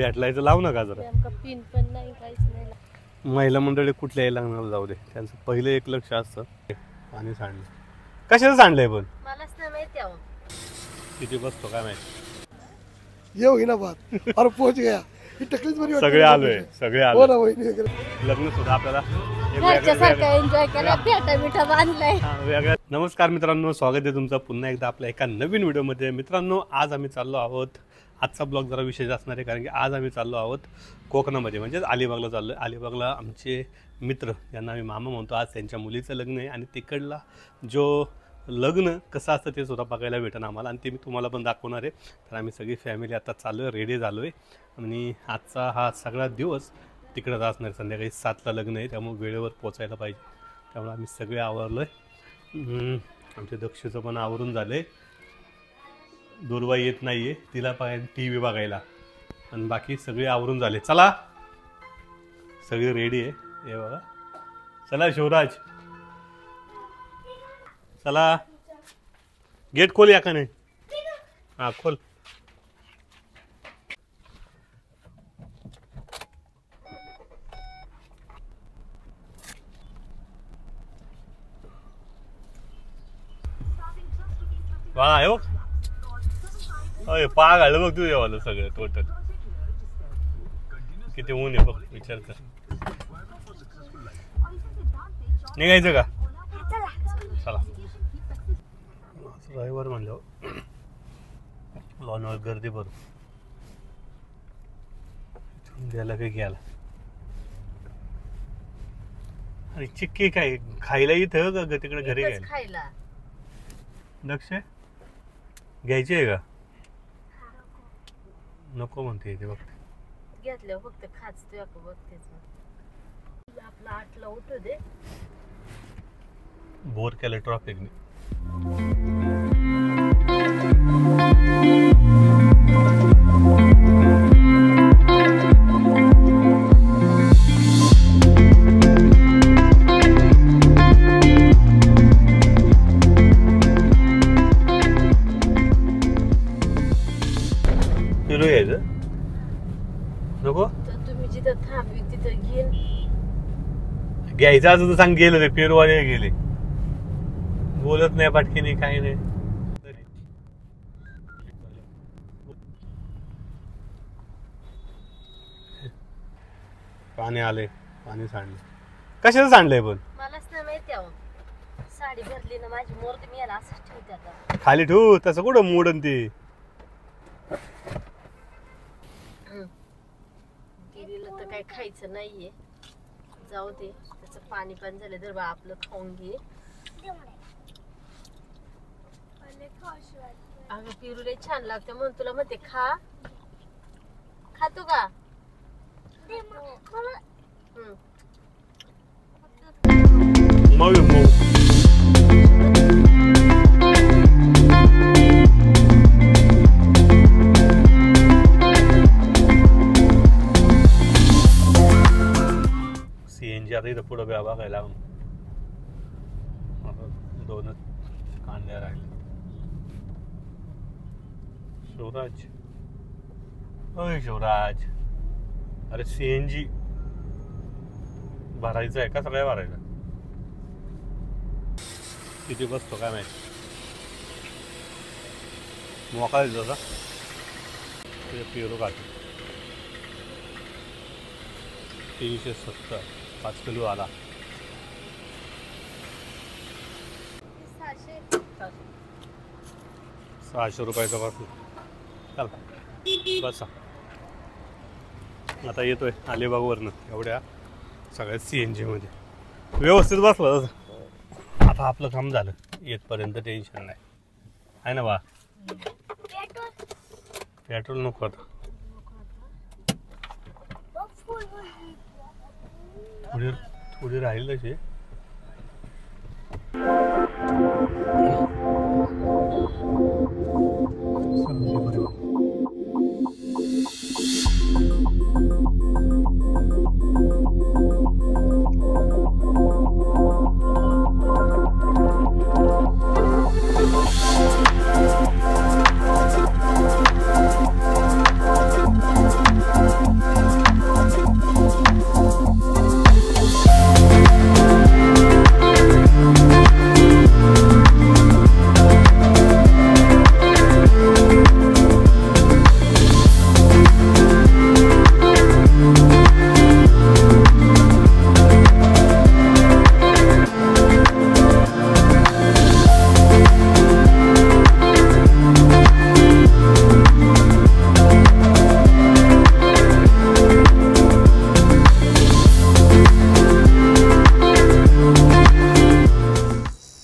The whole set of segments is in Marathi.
भेटलायचं लावू नका जरा. पिन पण नाही काहीच नाही. महिला मंडळी कुठल्याही लग्नाला जाऊ दे त्यांचं पहिलं एक लक्ष असतं पाणी सांडलं. कशाचं सांडलंय पण मलाच नाही माहिती अहो. किती बसतो काय माहिती. ये होगी ना बात और पहुंच गया. सगळे आलोय सगळे आलो. लग्न सुद्धा आपल्याला एन्जॉय केला. पेटा मिठा बांधलाय. वेगळ्या. नमस्कार मित्रांनो, स्वागत आहे तुमचं पुन्हा एकदा आपल्या एका नवीन व्हिडिओमध्ये. मित्रांनो, आज आम्ही चाललो आहोत. आजचा ब्लॉग जरा विशेष असणार आहे कारण की आज आम्ही चाललो आहोत कोकणामध्ये, म्हणजेच अलिबागला चाललो आहे. अलिबागला आमचे मित्र ज्यांना आम्ही मामा म्हणतो, आज त्यांच्या मुलीचं लग्न आहे आणि तिकडला जो लग्न कसं असतं ते सुद्धा बघायला भेटेन आम्हाला आणि ते मी तुम्हाला पण दाखवणार आहे. तर आम्ही सगळी फॅमिली आता चाललो आहे, रेडी झालो आहे आणि आजचा हा सगळा दिवस तिकडंच असणार. संध्याकाळी 7ला लग्न आहे, त्यामुळे वेळेवर पोचायला पाहिजे. त्यामुळे आम्ही सगळे आवरलो आहे. आमच्या दक्षचं पण आवरून झालं आहे. दुर्वा येत नाही आहे, तिला पाहिजे TV बघायला आणि बाकी सगळे आवरून झाले. चला सगळे रेडी आहे. हे बघा, चला शिवराज, चला गेट खोल या का नाही. हां खोल. वा आहे बघ, अय पाग आलं बघ तुझ्या वालं सगळं टोटल. किती ऊन आहे बघ, विचार कर. निघायचं का? चला. रविवार म्हणलं लॉनवर गर्दी भरू. गेला काही गेला. आणि चिक्की काय खायला इथं का तिकडे घरी खायला? दक्ष घ्यायची आहे का? नको म्हणते ते. बघ घेतल्या फक्त खाच तू का बघतेच. आपला 8ला उठू दे. बोर केलं ट्रॉफिकने. फिरू यायचं नको. तुम्ही जिथं थांबवी तिथं घेईन. घ्यायचं असं तर सांग. गेलं रे पेरूवाले गेले, बोलत नाही पाटकीने काही नाही. पाणी आले, पाणी सांडले. कशाचं सांडलंय पण मलाच नाही माहिती अहो. साडी भरली ना माझी मोरती, मी याला असंच ठेवते आता. खाली ठेवू, तसं कुठं मोडन ते. गिरीला तर काही खायचं नाहीये, जाऊ दे. त्याचं पाणी पण झालं तर बा आपलं खाऊन घे. अगं पिरूला छान लागते म्हणून तुला म्हणते खा. खातो का? मऊ मऊ. CNG आता इथं पुढं बघायला 2 कांद्या राहिले. शिवराज, अय शिवराज, अरे CNG भरायचं आहे का? सगळ्या भरायचं. किती बसतो काय माहिती. मोका दिला पेरू काढतो. 370 5 किलो आला. 600 रुपयाचा बसलो. चल बसा. आता येतोय अलिबागवरनं एवढ्या सगळ्या CNG मध्ये व्यवस्थित बसला. आता आपलं काम झालं, येतपर्यंत टेन्शन नाही आहे ना बा. पेट्रोल नको आता. थोडी राहील तशी.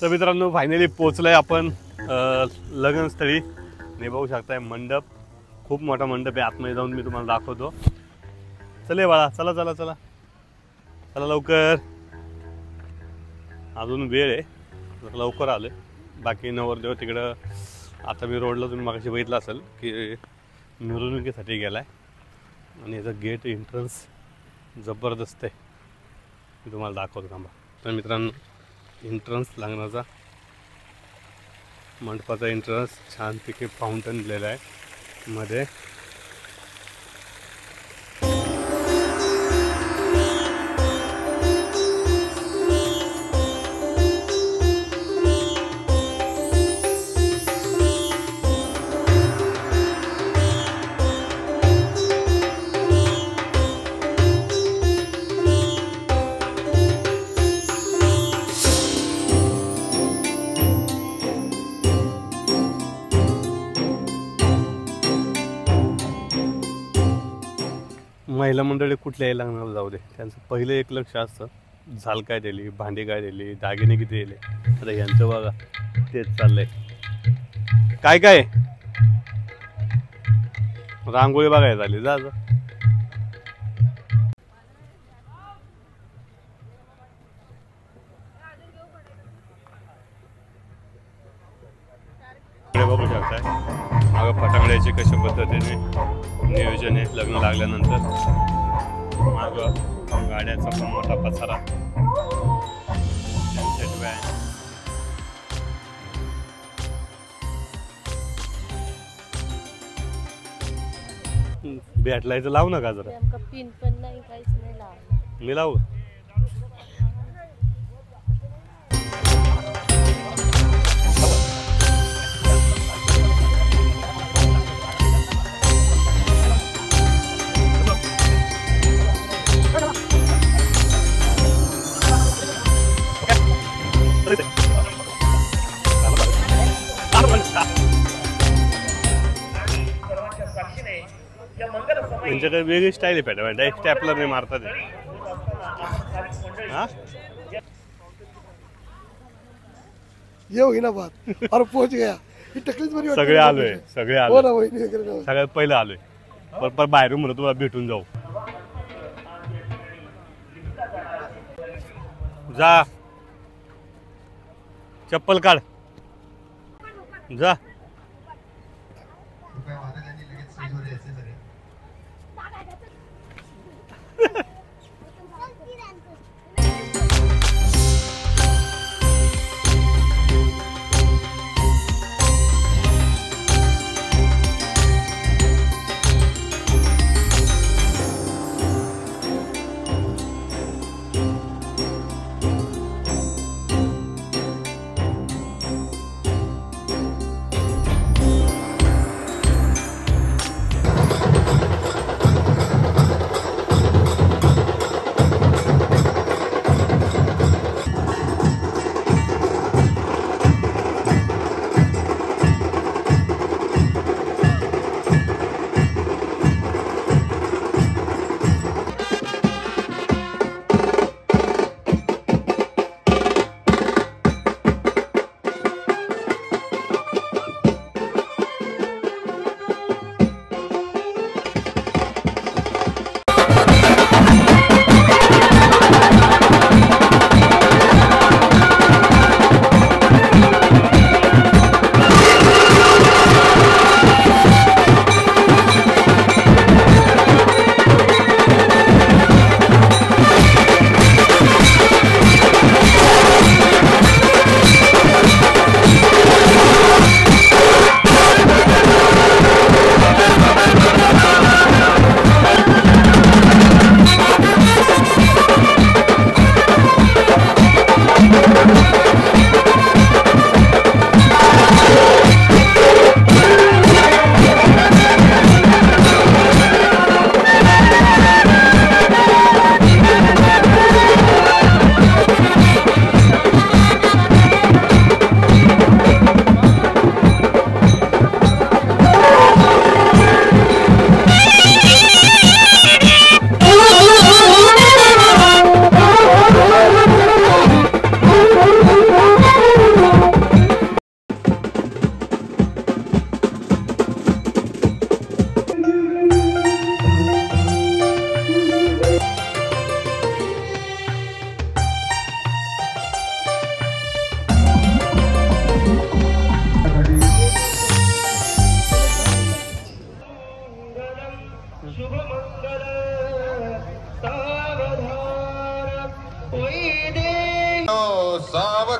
तर मित्रांनो फायनली पोचलोय आपण लग्नस्थळी. नाही बघू शकताय मंडप, खूप मोठा मंडप आहे. आतमध्ये जाऊन मी तुम्हाला दाखवतो. चले बाळा, चला चला चला चला लवकर, अजून वेळ आहे, लवकर आलोय. बाकी नवरदेव तिकडं. आता मी रोडला तुम्ही मागाशी बघितलं असेल की मिरवणुकीसाठी गेलाय आणि याचं गेट एंट्रन्स जबरदस्त आहे. मी तुम्हाला दाखवतो थांबा. तर मित्रांनो एंट्रन्स लग्नाचा, मंडपाचा एंट्रन्स छानपैकी फाउंटन दिलेला आहे मध्ये. महिला मंडळी कुठल्याही लग्नाला जाऊ दे, त्यांचं पहिलं एक लक्ष असतं झाल काय दिली, भांडी काय दिली, दागिने किती दिले. आता यांचं बघा तेच चाललंय. काय काय रांगोळी बघायला झाली. जा जा. बघू शकताय मागं फटांगड्याचे कशा पद्धतीने नियोजन आहे. लग्न लागल्यानंतर मागं गाड्याचा पण मोठा पसारा. भेटलायचं लावू नका जरा. पिन पण नाही, काहीच नाही लावलं. मी लावू. त्यांच्याकडे वेगळी स्टाईल आहे पॅटर्न, डायरेक्ट स्टॅपलर नाही मारतात. हा ये होगी ना बात. अरे पहुंच गया. ही तकलीफ बरी वाटते. सगळे आलोय, सगळे हो आलोय, ना वहिनी वगैरे ना. सगळ्यात पहिलं आलोय. पर बाहेरून म्हणून तुम्हाला भेटून जाऊ. जा चप्पल काढ जा.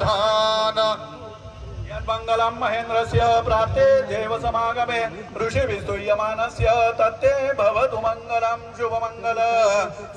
सावधान मंगलम महेंद्रस्य प्राप्ते देव समागमे ऋषि विस्तूयमानस्य तत्ते भवतु मंगलम शुभ मंगल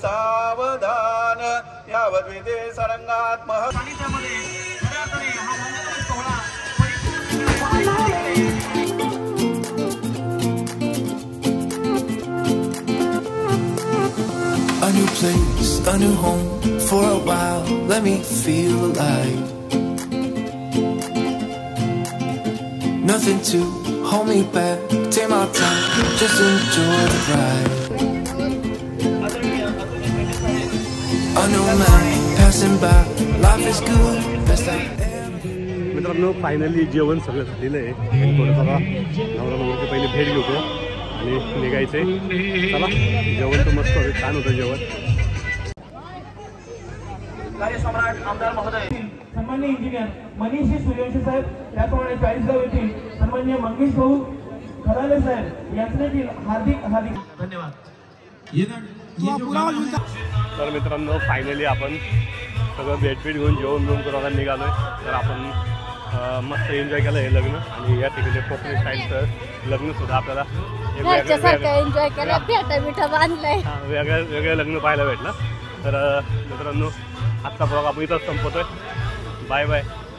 सावधान यावद्विते सरंगात्मः A new place, a new home. For a while, let me feel alive. Nothing to hold me back. Take my time, just enjoy the ride. A new man passing by. Life is good, best I am. मित्रांनो फायनली जेवण सगळं झालेलं आहे. थोडं बघा नवरा मुलगी पहिले भेट घेतो आणि निघायचे. चला जेवण तर मस्त होतं, छान होतं जेवण. कार्यसम्राट आमदार महोदय सन्माननीय इंजिनियर मनीष सूर्यवंशी साहेब त्याप्रमाणे 40 गाव येथील सन्माननीय मंगेश भाऊ खराले साहेब यांचे देखील हार्दिक धन्यवाद. तर मित्रांनो फायनली आपण सगळं भेटभेट घेऊन जेवण करायला निघालो आहे. तर आपण मस्त एन्जॉय केलं हे लग्न आणि या ठिकाणी कोकणी स्टाईलचं लग्नसुद्धा आपल्याला एन्जॉय केला भेटा मिठा बांधलाय वेगळं लग्न पाहायला भेटलं. तर मित्रांनो आजचा ब्लॉग आपण इथंच संपवतोय. Bye bye.